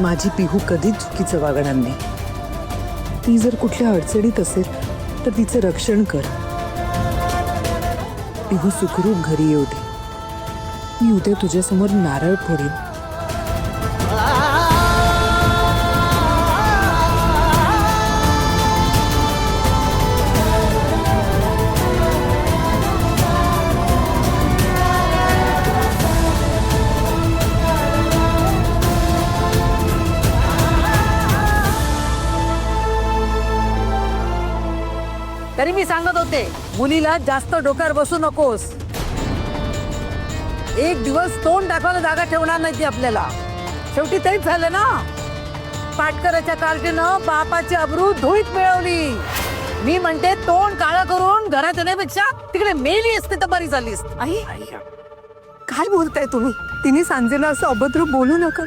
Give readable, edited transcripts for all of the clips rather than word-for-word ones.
माझी पिहू कधीच चुकीचं वागणार नाही. ती जर कुठल्या अडचणीत असेल तर तिचं रक्षण कर. पिहू सुखरूप घरी येऊ दे. मी उद्या तुझ्यासमोर नारळ फोडेन. तरी मी सांगत होते मुलीला जास्त डोक्यावर बसू नकोस. एक दिवस तोंड दाखवायला जागा ठेवणार नाही ती आपल्याला. शेवटी तेच झालं ना. पाटकराच्या कार्टीनं बापाची अब्रू धुळीत मिळवली. मी म्हणते तोंड काळा करून घरात येण्यापेक्षा तिकडे मेली असते तर बरी झालीस. आई काय बोलताय तुम्ही? तिने सांजेला असं अभद्र बोलू नका.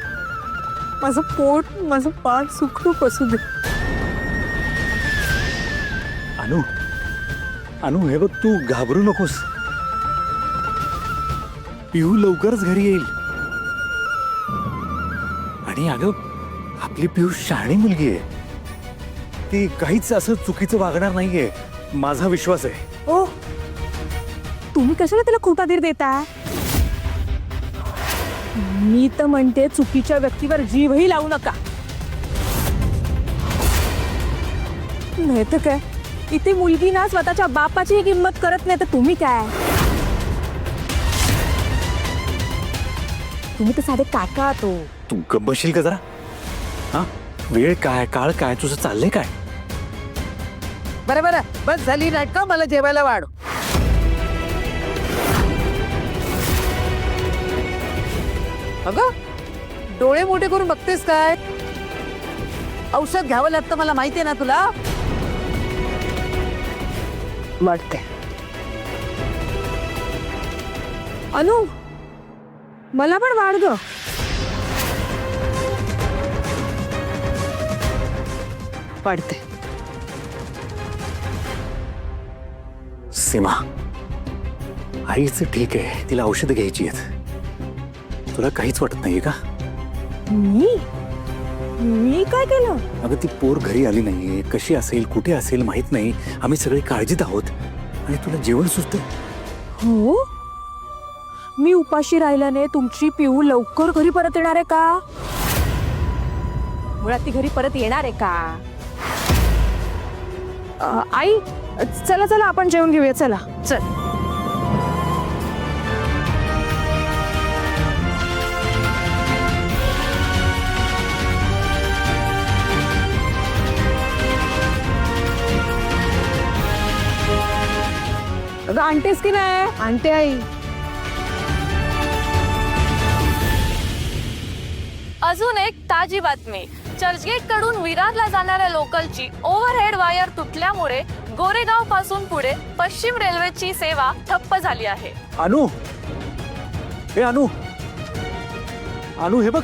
माझं पोट माझं पाठ सुखरूप असू दे. अनु अनु हे बघ, तू घाबरू नकोस. पिहू लवकरच घरी येईल. आणि अगं, आपली पिहू शहाणी मुलगी आहे. ती काहीच असं चुकीचं वागणार नाहीये, माझा विश्वास आहे. ओ, तुम्ही कशाला त्याला खूप आदर देताय? मी तर म्हणते चुकीच्या व्यक्तीवर जीवही लावू नका. नाही तर काय, इथे मुलगी ना स्वतःच्या बापाची किंमत करत नाही तर तुम्ही काय? तुम्ही तर साधे काका आहात हो. तू गप्प बसशील का जरा? हा, वेळ काय, काळ काय, तुझं चाललंय काय? बरं बरं बस झाली नाटकं. मला जेवायला वाढ. अगं, डोळे मोठे करून बघतेस काय? औषध घ्यावं लागतं मला माहितीये ना तुला. वाटते अनु, मला पण वाढ ग. वाढते. सीमा, आईचं ठीक आहे, तिला औषधं घ्यायची आहेत. तुला काहीच वाटत नाहीये का? मी काय केलं? अगं, ती पोर घरी आली नाहीये. कशी असेल, कुठे असेल माहित नाही. आम्ही सगळे काळजीत आहोत. आणि तुला जेवण सुचतंय? हो, मी उपाशी राहिल्याने तुमची पिऊ लवकर घरी परत येणार आहे का? मुळात ती घरी परत येणार आहे का? आई, चला चला आपण जेवण घेऊया. चला चल. अगं, आणतेस की नाही? आणते आई. अजून एक ताजी बातमी. चर्चगेट कडून विरारला जाणाऱ्या लोकलची ओव्हरहेड वायर तुटल्यामुळे गोरेगाव पासून पुढे पश्चिम रेल्वेची सेवा ठप्प झाली आहे. अनु, हे अनु, अनु हे बघ,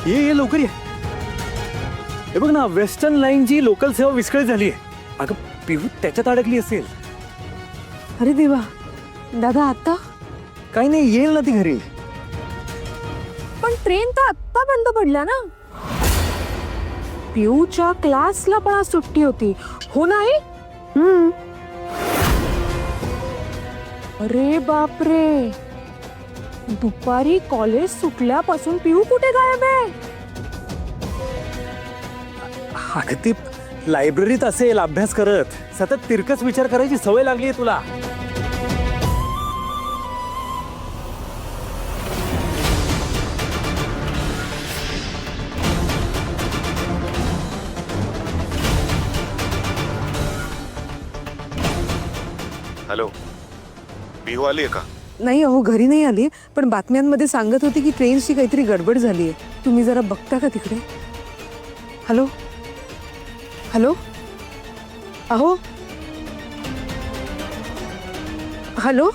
ये लवकर ये. हे बघ ना, वेस्टर्न लाईनची लोकल सेवा विस्कळीत झाली आहे. अगं, पिहू त्याच्यात अडकली असेल. अरे देवा, दादा आता? काही नाही, येईल ना ती घरी. पण ट्रेन तर आत्ता बंद पडल्या ना. पिऊच्या क्लासला पण आज सुट्टी होती, हो नाही? अरे बापरे, दुपारी कॉलेज सुटल्यापासून पिऊ कुठे गायब आहे? अगं, ती लायब्ररीत असेल अभ्यास करत. सतत तिरकस विचार करायची सवय लागली आहे तुला. हॅलो, पिहू आली आहे का? नाही अहो, घरी नाही आली. पण बातम्यांमध्ये सांगत होती की ट्रेनची काहीतरी गडबड झाली आहे. तुम्ही जरा बघता का तिकडे? हॅलो हॅलो, अहो हॅलो.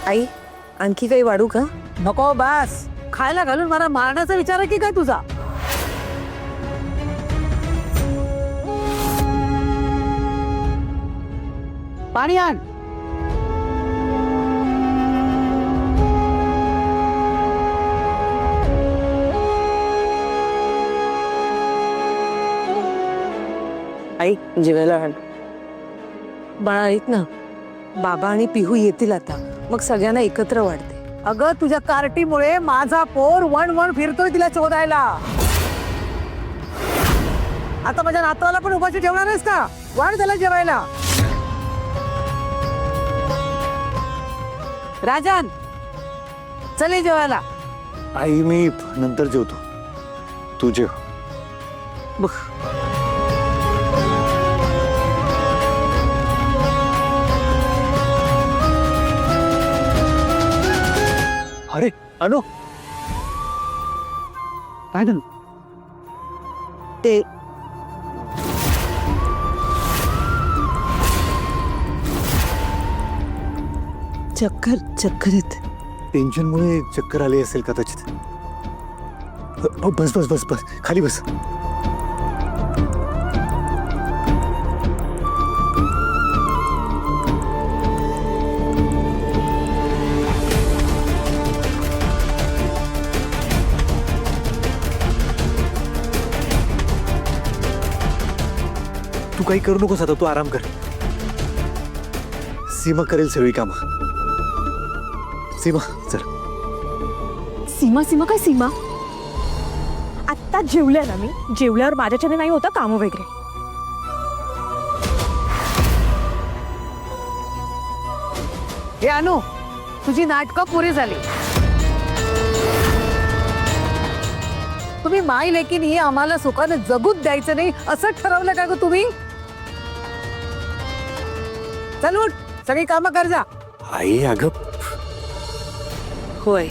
आई, आणखी काही वाढू का? नको बस. खायला घालून मला मारण्याचा विचार आहे की काय तुझा? पाणी आण. आई जेवायला आण. बाळा ऐक ना, बाबा आणि पिहू येतील आता, मग सगळ्यांना एकत्र वाढते. अगं तुझ्या कार्टीमुळे माझा पोर वन फिरतोय तिला शोधायला. आता माझ्या नातवाला पण उपाशी ठेवणार आहेस का? वाढ त्याला जेवायला. राजन चले जेवायला. आई मी नंतर जेवतो, तू जेव. बघ अरे अनु, काय झालं? ते चक्कर येते. टेन्शनमुळे चक्कर आली असेल कदाचित. बस बस बस बस, खाली बस. तू काही करू नकोस आता, तू आराम कर. सीमा करेल सगळी कामं. सीमा चल. सीमा सीमा काय सीमा? आत्ता जेवले ना मी, जेवल्यावर माझ्याच्याने नाही होतं कामं वगैरे. हे अनु, तुझी नाटकं पुरी झाली. तुम्ही माई लेकीनी आम्हाला सुखानं जगूच द्यायचं नाही असं ठरवलं का ग तुम्ही? चल उठ, सगळी कामं कर जा. आई अगं, होय.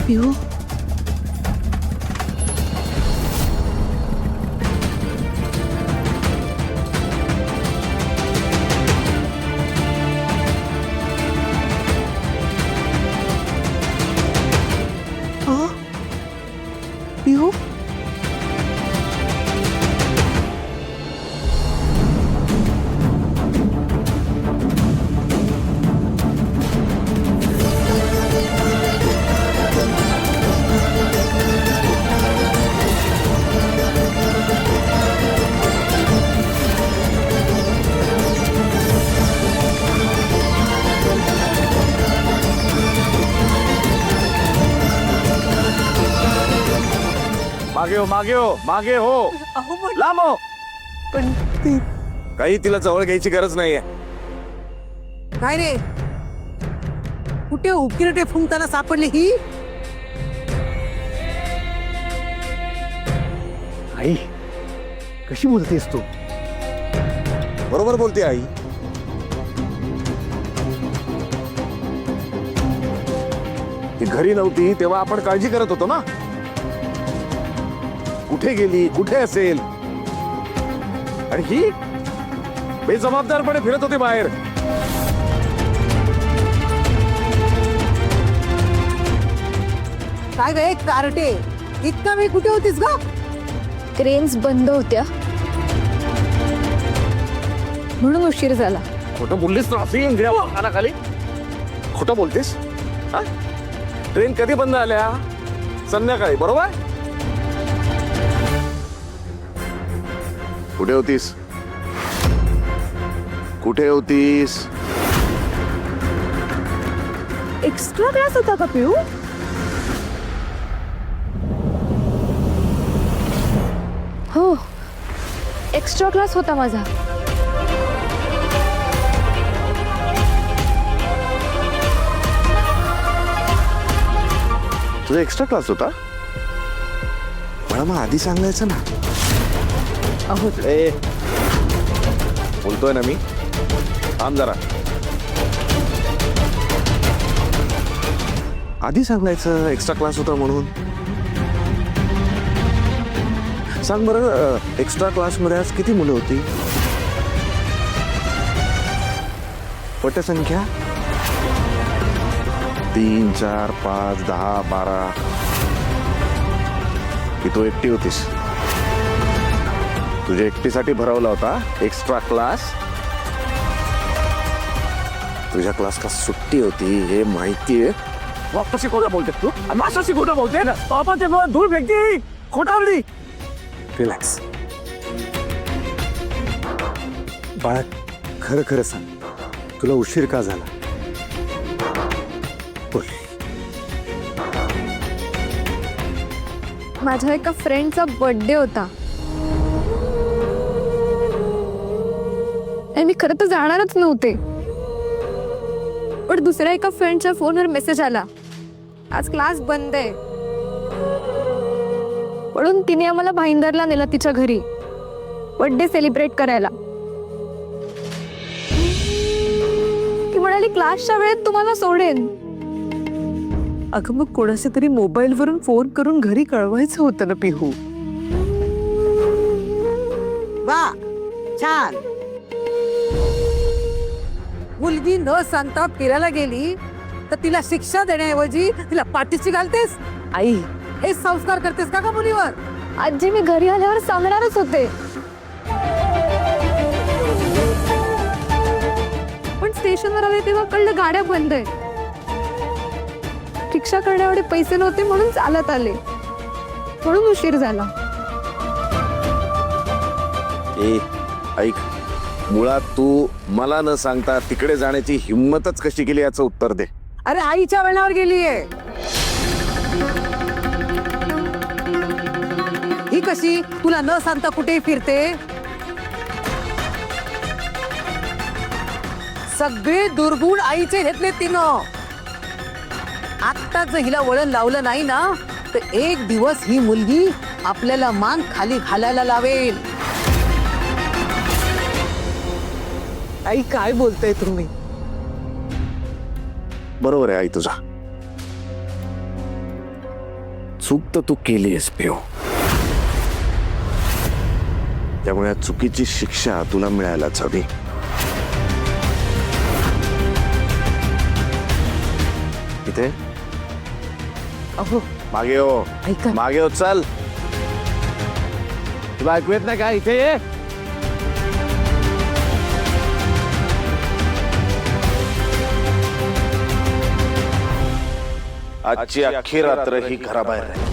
पिहू पिहू मागे हो मागे हो. लांब हो. पण ते काही तिला जवळ घ्यायची गरज नाहीये. काय रे, कुठे उकिरटे फुंकताना सापडली ही? आई कशी बोलतेस तू? बरोबर बोलते आई. ती घरी नव्हती तेव्हा आपण काळजी करत होतो ना. कुठे गेली, कुठे असेल, आणि ही बेजबाबदारपणे फिरत होती बाहेर. काय गे कार्टे, इतका वेळ कुठे होतीस ग? क्रेन्स बंद होत्या म्हणून उशीर झाला. खोटं बोललीस ना अशी इंगळ्या कानाखाली. खोटं बोलतेस? हा? ट्रेन कधी बंद आल्या? संध्याकाळी, बरोबर? कुठे होतीस? कुठे होतीस? एक्स्ट्रा क्लास होता का पिऊ? हो, एक्स्ट्रा क्लास होता माझा. तुझा एक्स्ट्रा क्लास होता? मला मग आधी सांगायचं ना. ए, बोलतोय ना मी. थांब जरा. आधी सांगायचं एक्स्ट्रा क्लास होता म्हणून. सांग बरं, एक्स्ट्रा क्लासमध्ये आज किती मुलं होती? पटसंख्या 3, 4, 5, 10, 12 की तू एकटी होतीस. तुझ्या एकटीसाठी भरवला होता एक्स्ट्रा क्लास. तुझ्या क्लासला सुट्टी होती हे माहितीये. वापस खोटं बोलते तू मासाशी खोटं बोलते ना. बाबा ते मला धूळ फेकते खोटावली. रिलॅक्स बाळा, खरं खरं सांग, तुला उशीर का झाला? बोल. माझ्या एका फ्रेंडचा बर्थडे होता आणि मी खरं तर जाणारच नव्हते, पण दुसऱ्या एका फ्रेंडच्या फोनवर मेसेज आला, आज क्लास बंद आहे. म्हणून तिने आम्हाला भाईंदरला नेलं तिच्या घरी बर्थडे सेलिब्रेट करायला. ती म्हणाली क्लासच्या वेळेत तुम्हाला सोडेन. अगं मग कोणाच्या तरी मोबाईलवरून फोन करून घरी कळवायचं होतं ना पिहू. वा छान. मुलगी न सांगता फिरायला गेली तर तिला शिक्षा देण्याऐवजी तिला पाठीशी घालतेस. आई, हे संस्कार करतेस का मुलीवर? आजी मी घरी आल्यावर सांगणारच होते, पण स्टेशनवर आले तेव्हा कळलं गाड्या बंद आहे. रिक्षा करण्याएवढे पैसे नव्हते म्हणून चालत आले, म्हणून उशीर झाला. ए ऐक, मुळात तू मला न सांगता तिकडे जाण्याची हिंमतच कशी केली याचं उत्तर दे. अरे आईच्या वळणावर गेलीये. ही कशी तुला न सांगता कुठे फिरते? सगळे दुर्गुण आईचे घेतले तिनं. आता जर हिला वळण लावलं नाही ना तर एक दिवस ही मुलगी आपल्याला मान खाली घालायला लावेल. आई काय बोलताय तुम्ही? बरोबर आहे आई तुझा. चूक तर तू केलीस पेव, त्यामुळे या चुकीची शिक्षा तुला मिळायलाच हवी. इथे अहो मागे हो, ऐका. मागे हो, चल. तुला ऐकू येत नाही का? इथे ये. आजची अख्खी रात्र ही घराबाहेर राहील.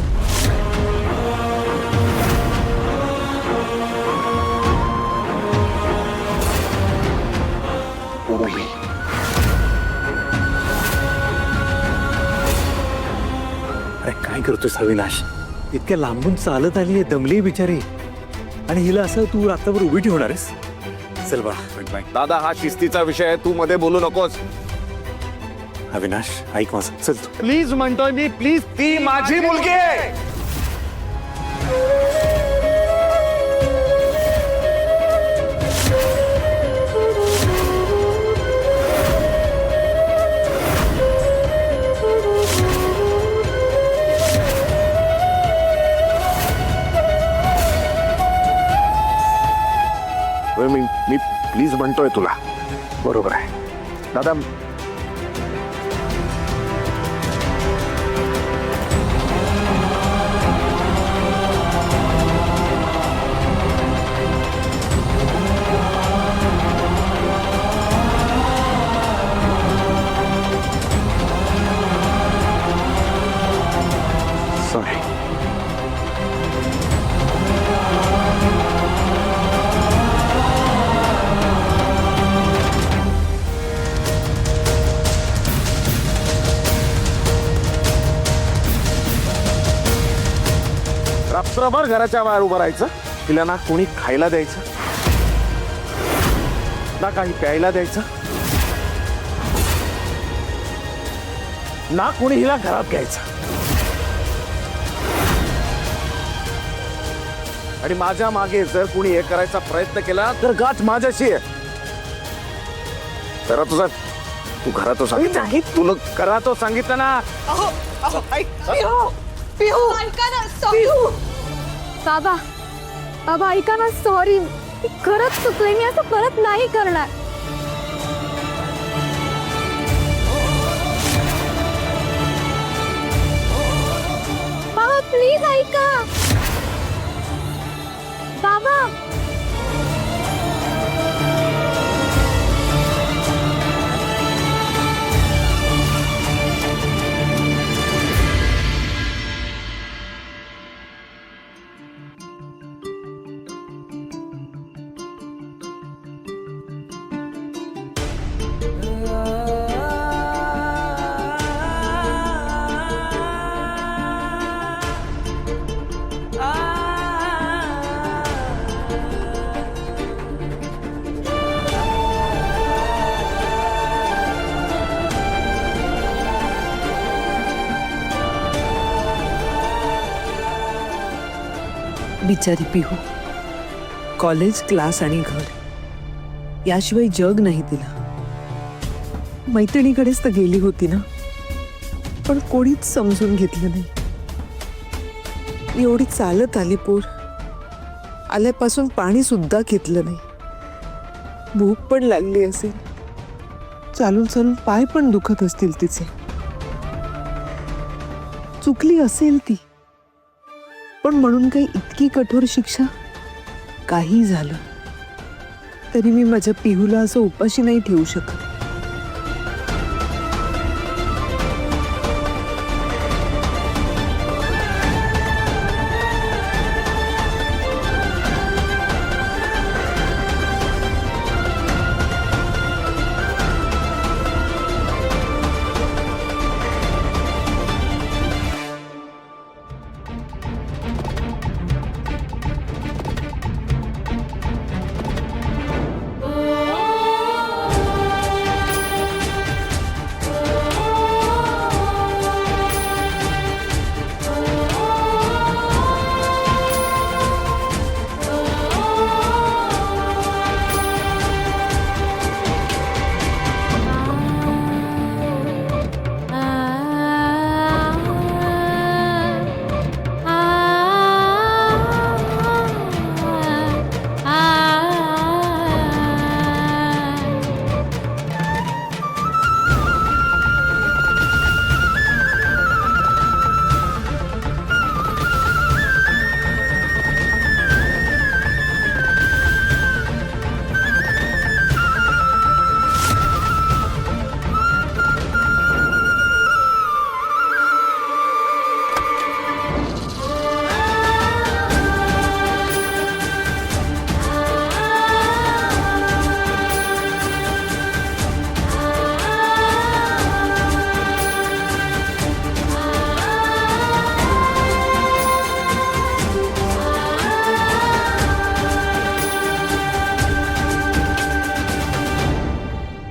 उभी. अरे काय करतोस अविनाश? इतक्या लांबून चालत आली आहे, दमली बिचारी, आणि हिला असं तू रात्रभर उभी ठेवणार आहेस? चल बाळा. दादा, हा शिस्तीचा विषय आहे, तू मध्ये बोलू नकोस. अविनाश ऐक माझं, चल तू. प्लीज म्हणतोय मी, प्लीज. ती माझी मुलगी आहे. मी प्लीज म्हणतोय तुला. बरोबर आहे दादा. सॉरी. रात्रभर घराच्या बाहेर उभं राहायचं, तिला ना कोणी खायला द्यायचं, ना काही प्यायला द्यायचं, ना कोणी हिला घरात घ्यायचं. आणि माझ्या मागे जर कोणी हे करायचा प्रयत्न केला तर गाठ माझ्याशी आहे. करा तुझा, तू घरात सांगितलं, तुला करा तो सांगितलं ना. बाबा बाबा ऐका ना, सॉरी, खरंच चुकले, मी असं परत नाही करणार. बिचारी पिहू, कॉलेज, क्लास आणि घर याशिवाय जग नाही तिला. मैत्रिणीकडेच तर गेली होती ना, पण कोणीच समजून घेतलं नाही. एवढी चालत आली पोर, आल्यापासून पाणी सुद्धा घेतलं नाही. भूक पण लागली असेल, चालून चालून पाय पण दुखत असतील तिचे. चुकली असेल ती, पण म्हणून काही इतकी कठोर शिक्षा? काही झालं तरी मी माझ्या पिहूला असं उपाशी नाही ठेवू शकत.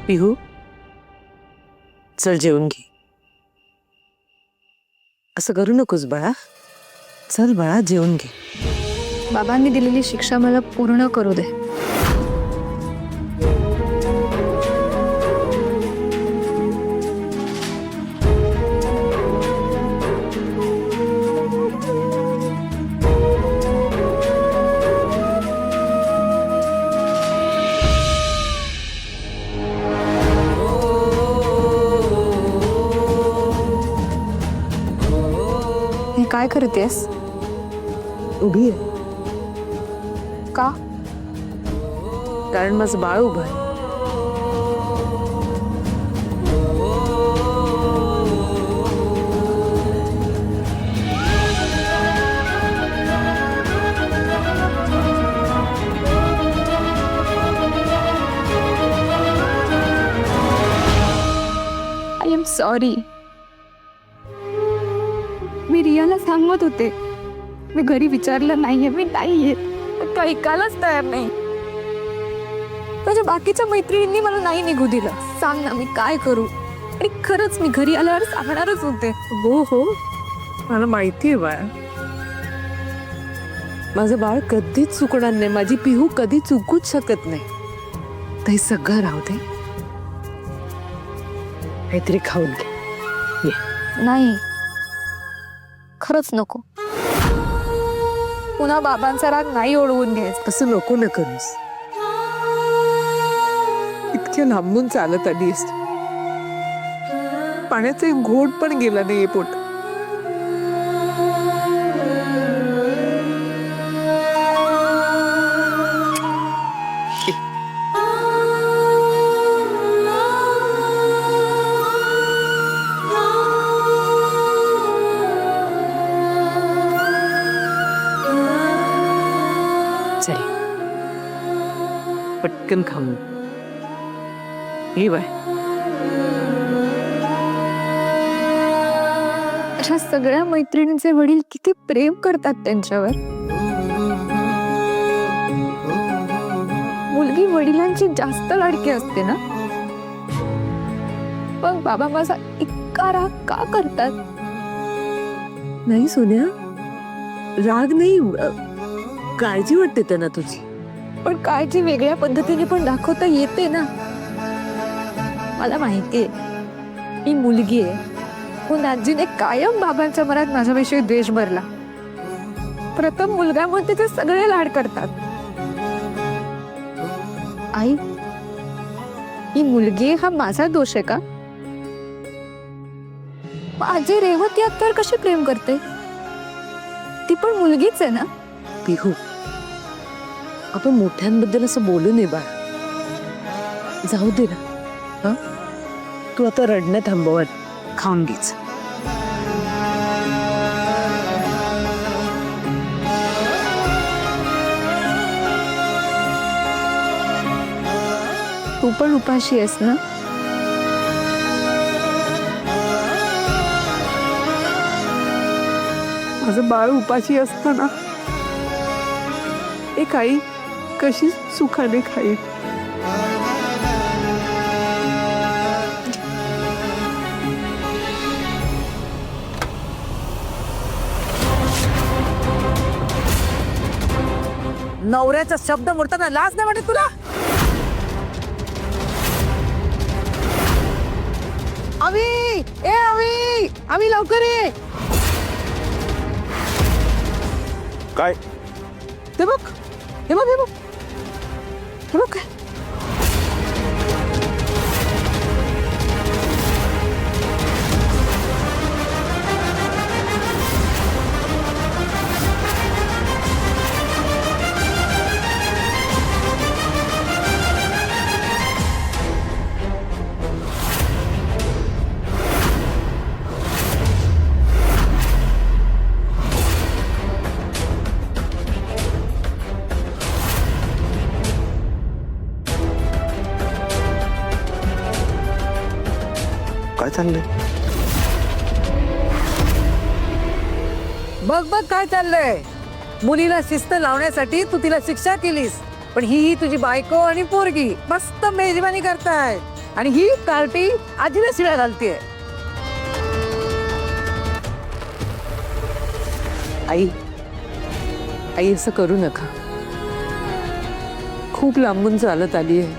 पिहू, चल जेवून घे. असं करू नकोस बाळा. चल बाळा, जेवून घे. बाबांनी दिलेली शिक्षा मला पूर्ण करू दे. हे काय करतेस? उभी आहे का? कारण माझं बाळ उभं आहे. I am sorry. मी रियाला सांगत होते, मी घरी विचारलं नाहीये, मी नाही येत. तो ऐकायलाच तयार नाही. माझ्या बाकीच्या मैत्रिणींनी मला नाही निघू दिलं. सांग ना, मी काय करू? आणि खरंच मी घरी आल्यावर सांगणारच होते. हो हो, मला माहिती आहे बाळा. माझं बाळ कधीच चुकणार नाही. माझी पिहू कधी चुकूच शकत नाही. ते सगळं राहू दे, काहीतरी खाऊन घे. नाही, खरंच नको. पुन्हा बाबांचा राग नाही ओढवून घ्यायचा. असं नको न करूस. इतक्या लांबून चालत आलीस, पाण्याचा एक घोट पण गेला नाहीये पोट. चल, पटकन खाऊन ये बाय. अशा सगळ्या मैत्रिणींचे वडील किती प्रेम करतात त्यांच्यावर. मुलगी वडिलांची जास्त लाडकी असते ना, पण बाबा माझा इतका राग का करतात? नाही सोन्या, राग नाही, काळजी वाटते त्यांना तुझी. पण काळजी वेगळ्या पद्धतीने पण दाखवता येते ना. मला माहितीये ही मुलगी आहे पण आजीने कायम बाबांच्या मनात माझ्याविषयी द्वेष भरला. प्रथम मुलगा म्हणून तिचे सगळे लाड करतात. आई ही मुलगी हा माझा दोष आहे का? आजी रेवती अत्तर कशी प्रेम करते? ती पण मुलगीच आहे ना. पिहू, आपण मोठ्यांबद्दल असं बोलू नये बाळ. जाऊ दे ना. हा, तू आता रडणं थांबवत खाऊन घीच. तू पण उपाशी आहेस ना. माझं बाळ उपाशी असताना एक आई कशी सुखाने खाईल. नवऱ्याचा शब्द मोडताना लाज नाही वाटत तुला? अवी, ए अवी, अवी लवकर ये. काय ते बघ, हे बघ, हे बघ, हे बघ काय. काय चाललंय? बघ बघ काय चाललंय. मुलीला शिस्त लावण्यासाठी तू तिला शिक्षा केलीस, पण ही तुझी बायको आणि पोरगी मस्त मेजबानी करताय आणि ही कार्टी आजीला शिव्या घालतीये. आई, आई असं करू नका. खूप लांबून चालत आली आहे.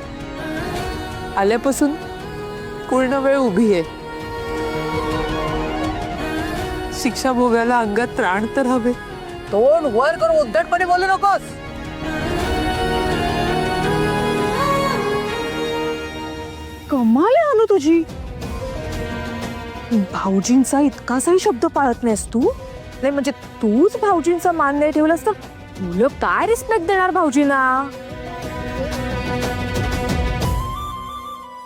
आल्यापासून पूर्ण वेळ उभी आहे. शिक्षा भोगायला अंगात त्राण तर हवे. तोंड वर करून उद्धटपणे बोलू नकोस. कमाल आहे अनु तुझी. भाऊजींचा इतकासाही शब्द पाळत नाहीस तू. नाही म्हणजे तूच भाऊजींचा मान नाही ठेवलास तर मुलं काय रिस्पेक्ट देणार भाऊजींना.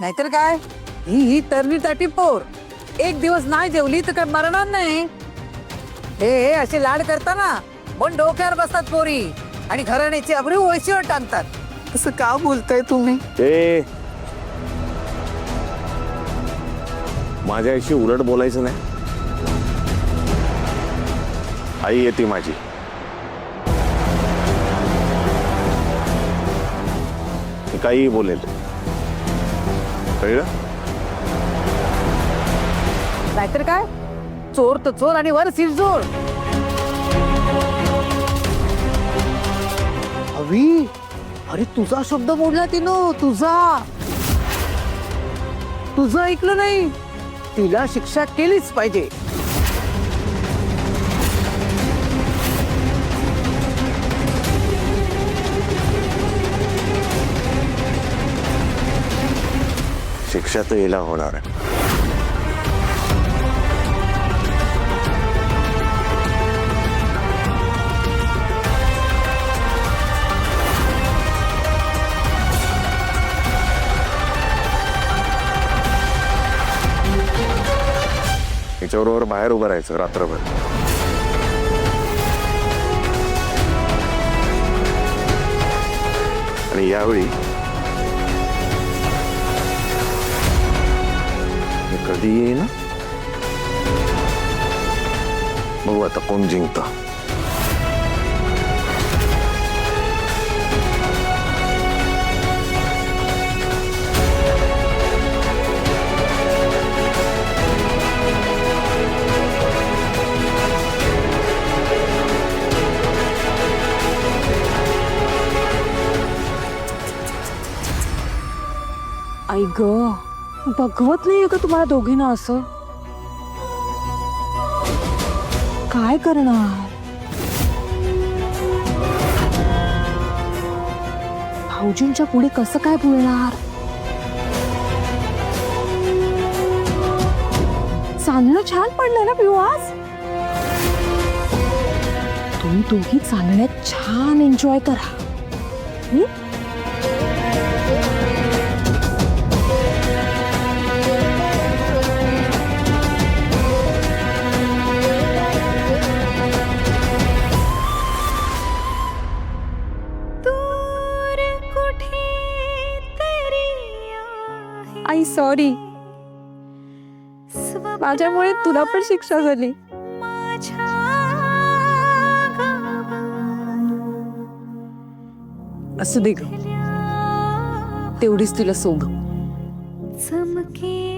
नाहीतर काय, ही तरणी ताटी पोर एक दिवस नाही जेवली तर काय मरणार नाही. हे असे लाड करताना पण डोक्यावर बसतात पोरी आणि घराण्याची अब्रू वळशीवर टाकतात. असं का बोलताय तुम्ही? ए, माझ्या आईशी उलट बोलायचं नाही. आई येते माझी. ती काहीही बोलेल, कळलं? नाहीतर काय, चोर तर चोर आणि वर सिरजोर. अवी, अरे तुझा शब्द मोडला तिनं. तुझं ऐकलं नाही. तिला शिक्षा केलीच पाहिजे. शिक्षा तर याला होणार आहे. हिच्याबरोबर बाहेर उभं राहायचं रात्रभर. आणि यावेळी कधी येईल ना, बघू आता कोण जिंकतं. आई ग, बघवत नाहीये का तुम्हाला दोघींना असं? काय करणार? भाऊजींच्या पुढे कसं काय बोलणार? चांदणं छान पडलं ना पिऊ आज. तुम्ही दोघी चांदण्यात छान एन्जॉय करा. हं? आई सॉरी, माझ्यामुळे तुला पण शिक्षा झाली. असू दे ग, तेवढीच तुला सोब. चमके